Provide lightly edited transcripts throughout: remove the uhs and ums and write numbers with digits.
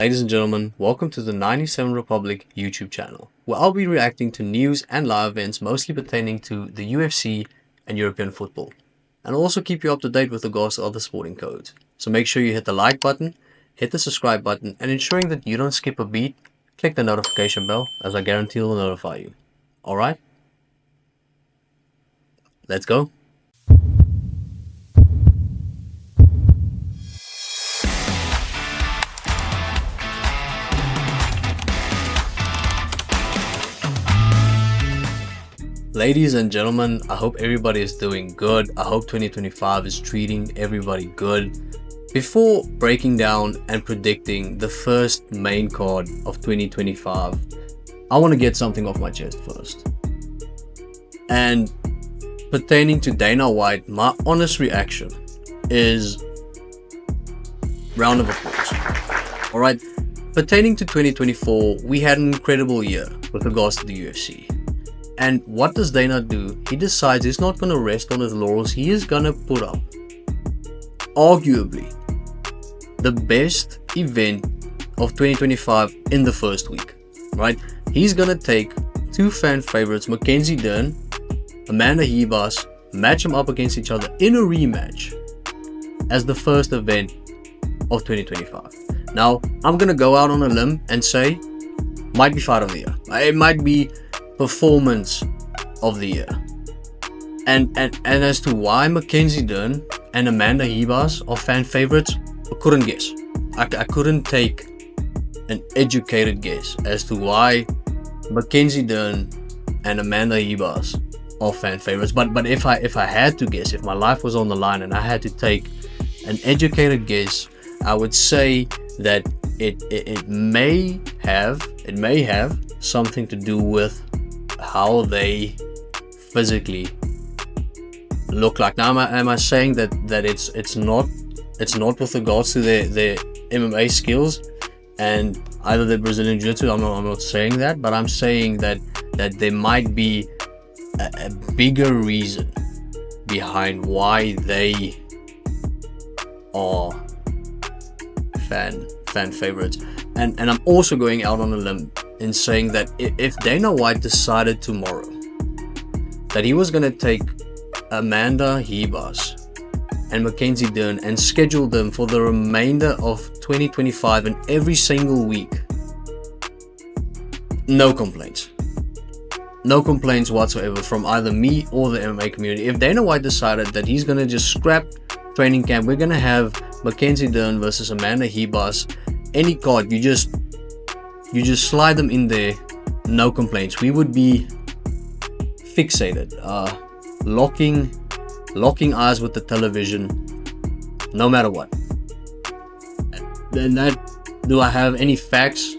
Ladies and gentlemen, welcome to the 97 Republic YouTube channel, where I'll be reacting to news and live events mostly pertaining to the UFC and European football, and I'll also keep you up to date with regards to other sporting codes. So make sure you hit the like button, hit the subscribe button, and ensuring that you don't skip a beat, click the notification bell, as I guarantee it will notify you. Alright? Let's go. Ladies and gentlemen, I hope everybody is doing good. I hope 2025 is treating everybody good. Before breaking down and predicting the first main card of 2025, I want to get something off my chest first. And pertaining to Dana White, my honest reaction is round of applause. Alright, pertaining to 2024, we had an incredible year with regards to the UFC. And what does Dana do? He decides he's not going to rest on his laurels. He is going to put up, arguably, the best event of 2025 in the first week, right? He's going to take two fan favorites, Mackenzie Dern, Amanda Ribas, match them up against each other in a rematch as the first event of 2025. Now, I'm going to go out on a limb and say, might be fight of the year. It might be performance of the year. And as to why Mackenzie Dern and Amanda Ribas are fan favorites, I couldn't guess. I couldn't take an educated guess as to why Mackenzie Dern and Amanda Ribas are fan favorites. But if I had to guess, if my life was on the line and I had to take an educated guess, I would say that it may have something to do with how they physically look like. Now, am I saying that it's not with regards to their MMA skills and either the Brazilian Jiu-Jitsu? I'm not saying that, but I'm saying that there might be a bigger reason behind why they are fan favorites. And I'm also going out on a limb in saying that if Dana White decided tomorrow that he was going to take Amanda Ribas and Mackenzie Dern and schedule them for the remainder of 2025 and every single week, no complaints whatsoever from either me or the MMA community. If Dana White decided that he's going to just scrap training camp, we're going to have Mackenzie Dern versus Amanda Ribas, any card, you just slide them in there, no complaints. We would be fixated, locking eyes with the television, no matter what. And do I have any facts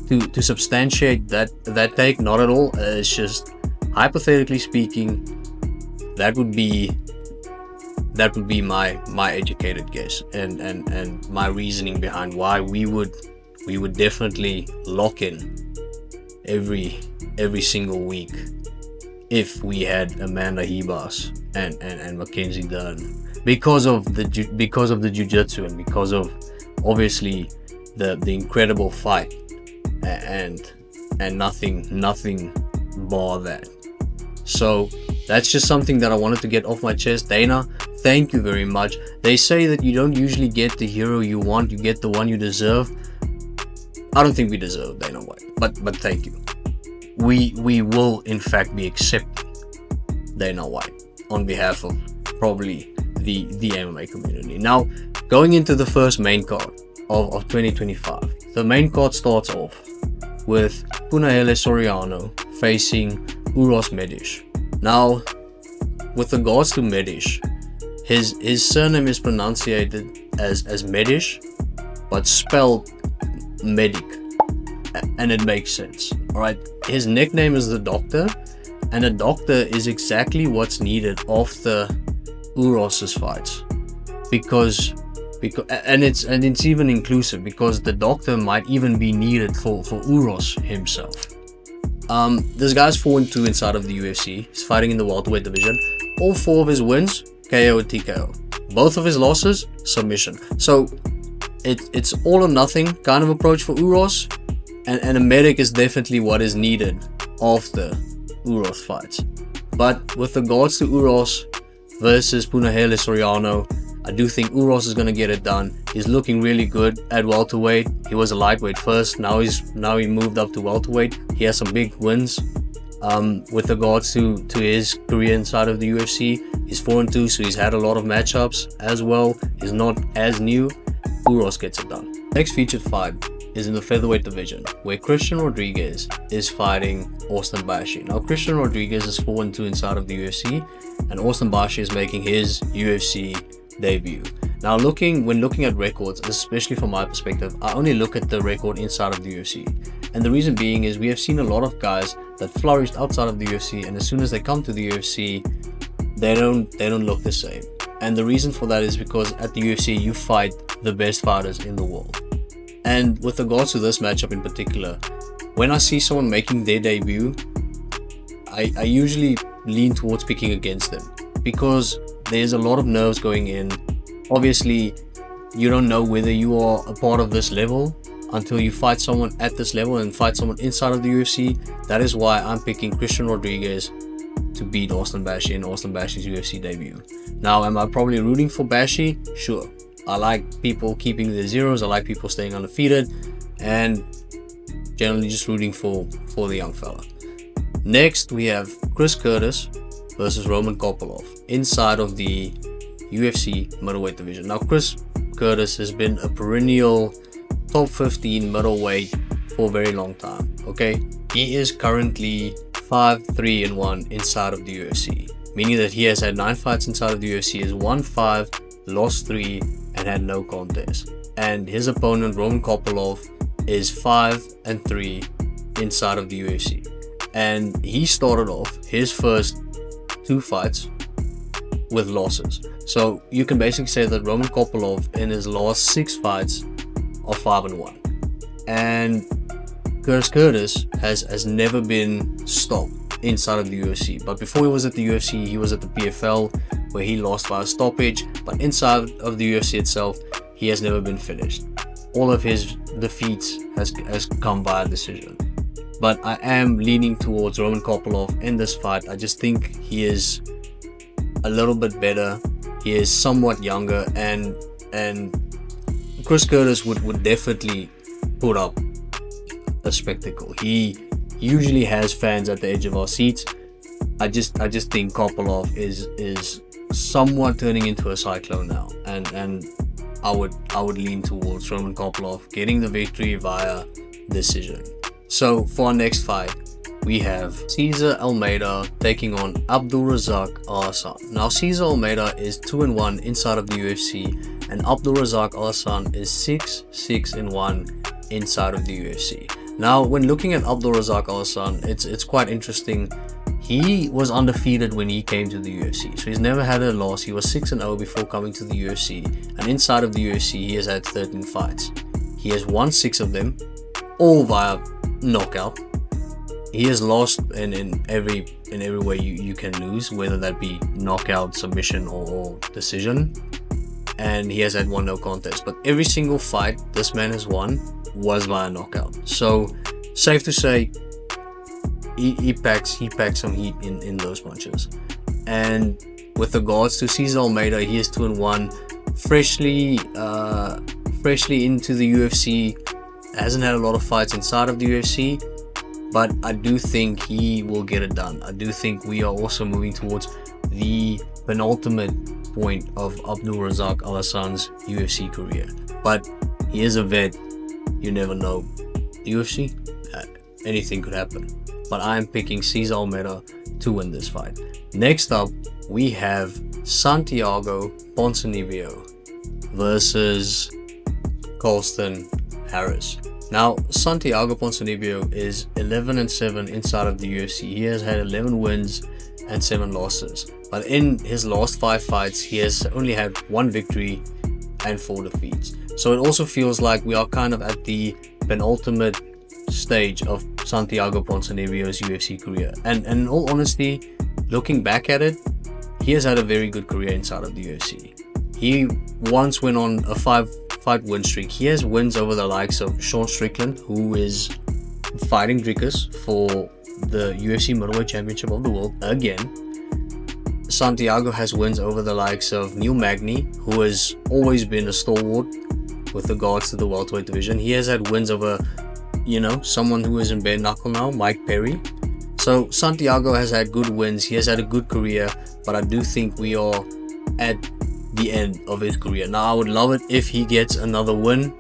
to substantiate that take? Not at all. It's just hypothetically speaking, that would be my educated guess and my reasoning behind why we would definitely lock in every single week if we had Amanda Ribas and Mackenzie Dern, because of the jiu-jitsu and because of obviously the incredible fight and nothing bar that. So that's just something that I wanted to get off my chest. Dana, thank you very much. They say that you don't usually get the hero you want, you get the one you deserve. I don't think we deserve Dana White, but thank you. We will in fact be accepting Dana White on behalf of probably the MMA community. Now, going into the first main card of 2025, the main card starts off with Punahele Soriano facing Uros Medish. Now, with regards to Medish, his surname is pronunciated as Medish, but spelled Medic, and it makes sense. Alright, his nickname is the Doctor, and the Doctor is exactly what's needed after Uros's fights, because it's even inclusive, because the Doctor might even be needed for Uros himself. This guy's 4-2 inside of the UFC. He's fighting in the welterweight division. All 4 of his wins, KO and TKO. Both of his losses, submission. So it's all or nothing kind of approach for Uros, and a medic is definitely what is needed after Uros fights. But with regards to Uros versus Punahele Soriano, I do think Uros is going to get it done. He's looking really good at welterweight. He was a lightweight first. Now he moved up to welterweight. He has some big wins. With regards to his career inside of the UFC, he's 4-2, so he's had a lot of matchups as well. He's not as new. Uros gets it done. Next featured fight is in the featherweight division, where Christian Rodriguez is fighting Austin Bashi. Now, Christian Rodriguez is 4-2 inside of the UFC, and Austin Bashi is making his UFC debut. Now, when looking at records, especially from my perspective, I only look at the record inside of the UFC. And the reason being is we have seen a lot of guys that flourished outside of the UFC, and as soon as they come to the UFC, they don't look the same. And the reason for that is because at the UFC you fight the best fighters in the world. And with regards to this matchup in particular, when I see someone making their debut, I usually lean towards picking against them, because there's a lot of nerves going in. Obviously, you don't know whether you are a part of this level until you fight someone at this level and fight someone inside of the UFC. That is why I'm picking Christian Rodriguez to beat Austin Bashi in Austin Bashi's UFC debut. Now, am I probably rooting for Bashi? Sure. I like people keeping their zeros. I like people staying undefeated, and generally just rooting for the young fella. Next, we have Chris Curtis versus Roman Kopylov inside of the UFC middleweight division. Now, Chris Curtis has been a perennial top 15 middleweight for a very long time. Okay, he is currently 5-3-1 inside of the UFC, meaning that he has had 9 fights inside of the UFC. He has won 5, lost 3, and had no contest. And his opponent Roman Kopylov is 5-3 inside of the UFC, and he started off his first 2 fights with losses. So you can basically say that Roman Kopylov in his last 6 fights are 5-1, and Chris Curtis has never been stopped inside of the UFC. But before he was at the UFC, he was at the PFL, where he lost by a stoppage. But inside of the UFC itself, he has never been finished. All of his defeats has come by a decision. But I am leaning towards Roman Kopylov in this fight. I just think he is a little bit better. He is somewhat younger, and Chris Curtis would definitely put up a spectacle. He usually has fans at the edge of our seats. I just think Kopylov is somewhat turning into a cyclone now, and I would lean towards Roman Kopylov getting the victory via decision. So for our next fight, we have Cesar Almeida taking on Abdulrazak Alhassan. Now, Cesar Almeida is 2-1 inside of the UFC, and Abdulrazak Alhassan is 6-1 inside of the UFC. Now, when looking at Abdulrazak Alhassan, it's quite interesting. He was undefeated when he came to the UFC, so he's never had a loss. He was 6-0 before coming to the UFC, and inside of the UFC, he has had 13 fights. He has won 6 of them, all via knockout. He has lost in every way you can lose, whether that be knockout, submission, or decision. And he has had 1 no contest. But every single fight this man has won was via knockout. So safe to say, he packs some heat in those punches. And with regards to Cesar Almeida, he is 2-1, freshly into the UFC. Hasn't had a lot of fights inside of the UFC, but I do think he will get it done. I do think we are also moving towards the penultimate point of Abdulrazak Alhassan's UFC career. But he is a vet. You never know. The UFC, anything could happen. But I am picking Cesar Almeida to win this fight. Next up, we have Santiago Ponzinibbio versus Colston Harris. Now, Santiago Ponzinibbio is 11-7 inside of the UFC. He has had 11 wins and 7 losses. But in his last 5 fights, he has only had 1 victory and 4 defeats. So it also feels like we are kind of at the penultimate stage of Santiago Ponzinibbio's UFC career. And in all honesty, looking back at it, he has had a very good career inside of the UFC. He once went on a 5-fight win streak. He has wins over the likes of Sean Strickland, who is fighting Ribas for the UFC middleweight championship of the world again. Santiago has wins over the likes of Neil Magny, who has always been a stalwart with regards to the welterweight division. He has had wins over, someone who is in bare knuckle now, Mike Perry. So Santiago has had good wins. He has had a good career, but I do think we are at the end of his career. Now, I would love it if he gets another win,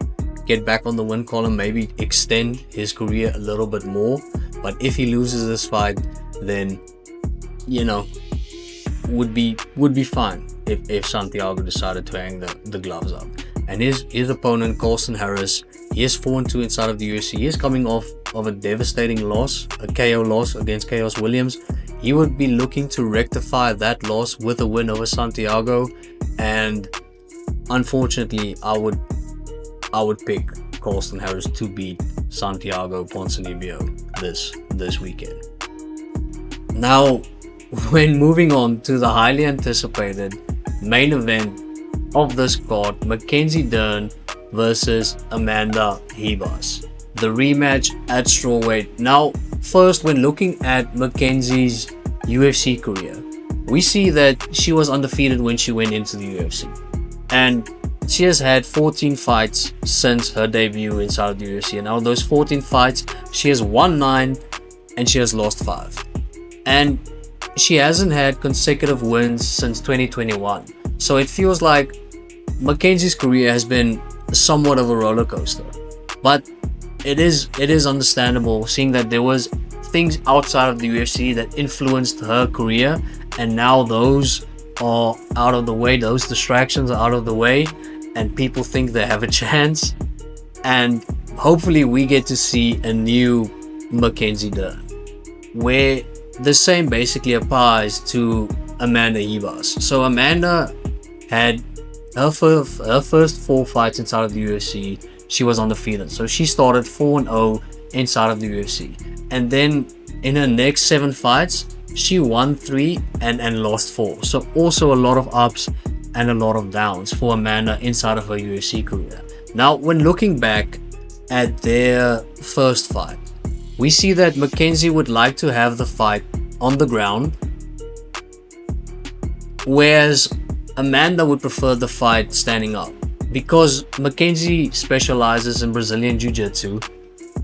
get back on the win column, maybe extend his career a little bit more. But if he loses this fight, then would be fine if Santiago decided to hang the gloves up. And his opponent, Colston Harris, he is 4-2 inside of the UFC. He is coming off of a devastating loss, a KO loss against Chaos Williams. He would be looking to rectify that loss with a win over Santiago, and unfortunately, I would pick Colston Harris to beat Santiago Ponzinibbio this weekend. Now, when moving on to the highly anticipated main event of this card, Mackenzie Dern versus Amanda Ribas, the rematch at strawweight. Now, first, when looking at Mackenzie's UFC career, we see that she was undefeated when she went into the UFC, and she has had 14 fights since her debut inside of the UFC. And out of those 14 fights, she has won 9 and she has lost 5. And she hasn't had consecutive wins since 2021. So it feels like Mackenzie's career has been somewhat of a roller coaster. But it is understandable, seeing that there was things outside of the UFC that influenced her career, and now those are out of the way, those distractions are out of the way, and people think they have a chance. And hopefully we get to see a new Mackenzie Dern, where the same basically applies to Amanda Ribas. So Amanda had her first 4 fights inside of the UFC. She was undefeated, so she started 4-0 inside of the UFC, and then in her next 7 fights she won 3 and lost 4. So also a lot of ups and a lot of downs for Amanda inside of her UFC career. Now, when looking back at their first fight, we see that Mackenzie would like to have the fight on the ground, whereas Amanda would prefer the fight standing up, because Mackenzie specializes in Brazilian Jiu-Jitsu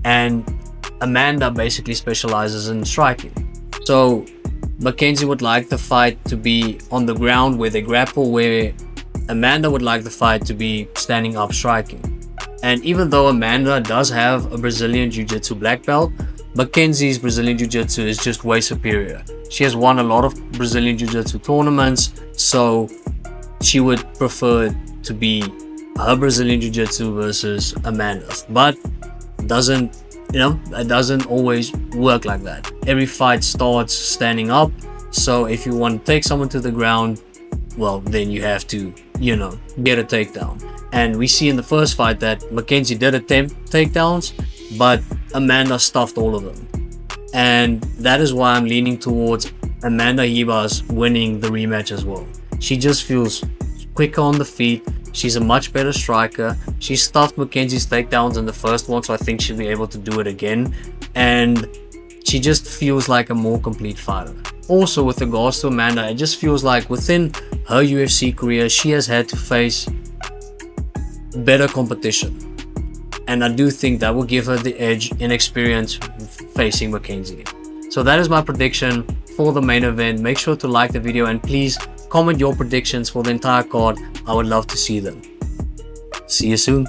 and Amanda basically specializes in striking. So Mackenzie would like the fight to be on the ground where they grapple, where Amanda would like the fight to be standing up striking. And even though Amanda does have a Brazilian Jiu-Jitsu black belt, Mackenzie's Brazilian Jiu-Jitsu is just way superior. She has won a lot of Brazilian Jiu-Jitsu tournaments, so she would prefer to be her Brazilian Jiu-Jitsu versus Amanda's. But it doesn't always work like that. Every fight starts standing up, so if you want to take someone to the ground, well, then you have to, get a takedown. And we see in the first fight that Mackenzie did attempt takedowns, but Amanda stuffed all of them. And that is why I'm leaning towards Amanda Ribas winning the rematch as well. She just feels quicker on the feet. She's a much better striker. She stuffed Mackenzie's takedowns in the first one, so I think she'll be able to do it again. And she just feels like a more complete fighter. Also, with regards to Amanda, it just feels like within her UFC career, she has had to face better competition. And I do think that will give her the edge in experience facing Mackenzie. So that is my prediction for the main event. Make sure to like the video and please comment your predictions for the entire card. I would love to see them. See you soon.